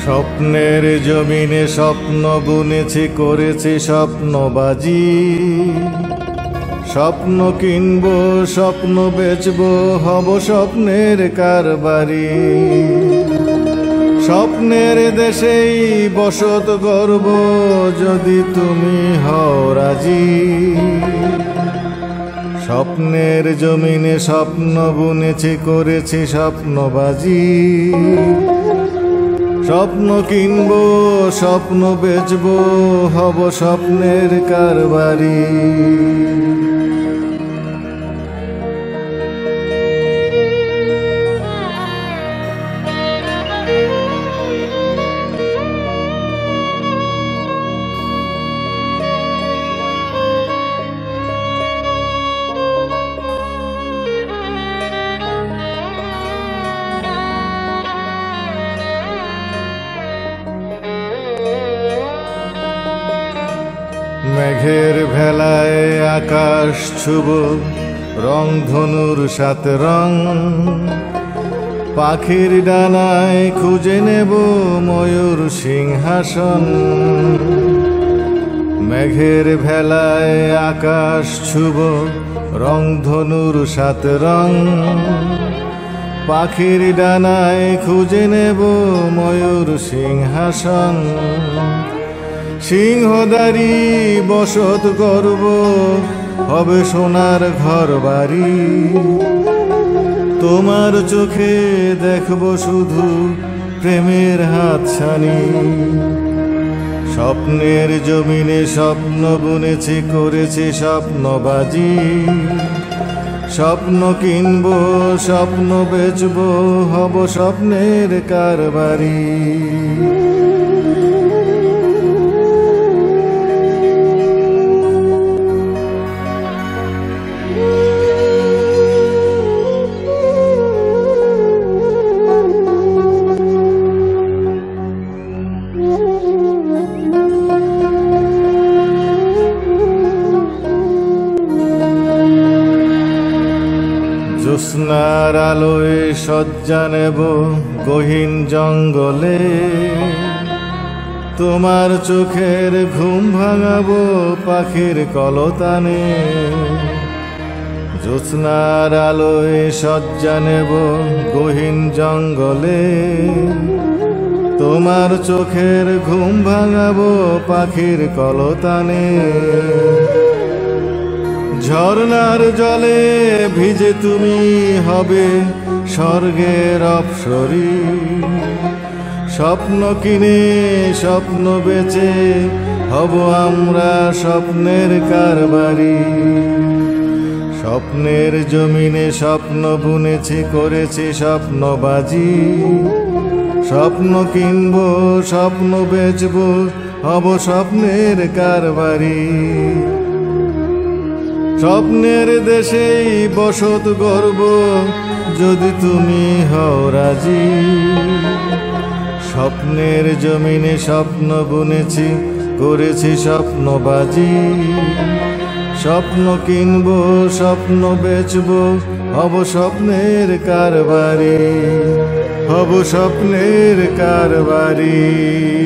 স্বপ্নের জমিনে স্বপ্ন বুনেছি, করেছি স্বপ্নবাজি। স্বপ্ন কিনবো, স্বপ্ন বেচবো, হব স্বপ্নের কারবারি। স্বপ্নের দেশেই বসত গর্ব, যদি তুমি হও রাজি। স্বপ্নের জমিনে স্বপ্ন বুনেছি, করেছি স্বপ্নবাজি। স্বপ্ন কিনবো, স্বপ্ন বেচবো, হব স্বপ্নের কারবারি। মেঘের ভেলায় আকাশ ছুব, রংধনুর সাথে রং। পাখির ডানায় খুঁজে নেব ময়ূর সিংহাসন। মেঘের ভেলায় আকাশ ছুব, রংধনুর সাথে রং। পাখির ডানায় খুঁজে নেব ময়ূর সিংহাসন। সিংহদারি বসত করব, হবে সোনার ঘর বাড়ি। তোমার চোখে দেখব শুধু প্রেমের হাতছানি। স্বপ্নের জমিনে স্বপ্ন বুনেছি, করেছি স্বপ্নবাজি। স্বপ্ন কিনবো, স্বপ্ন বেচবো, হব স্বপ্নের কারবারি। জ্যোৎস্নার আলোয় শয্যা নেব গহীন জঙ্গলে। তোমার চোখের ঘুম ভাঙাবো পাখির কলতানে। জ্যোৎস্নার আলোয় শয্যা নেব গহীন জঙ্গলে। তোমার চোখের ঘুম ভাঙাবো পাখির কলতানে। ঝর্ণার জলে ভিজে তুমি হবে স্বর্গের অপ্সরী। স্বপ্ন কিনে, স্বপ্ন বেচে, হব আমরা স্বপ্নের কারবারি। স্বপ্নের জমিনে স্বপ্ন বুনেছি, করেছি স্বপ্নবাজি। স্বপ্ন কিনবো, স্বপ্ন বেচবো, হব স্বপ্নের কারবারি। স্বপ্নের দেশেই বসত গর্ব, যদি তুমি হও রাজি। স্বপ্নের জমিনে স্বপ্ন বুনেছি, করেছি স্বপ্নবাজি। স্বপ্ন কিনবো, স্বপ্ন বেচবো, হব স্বপ্নের কারবারি। হব স্বপ্নের কারবারি।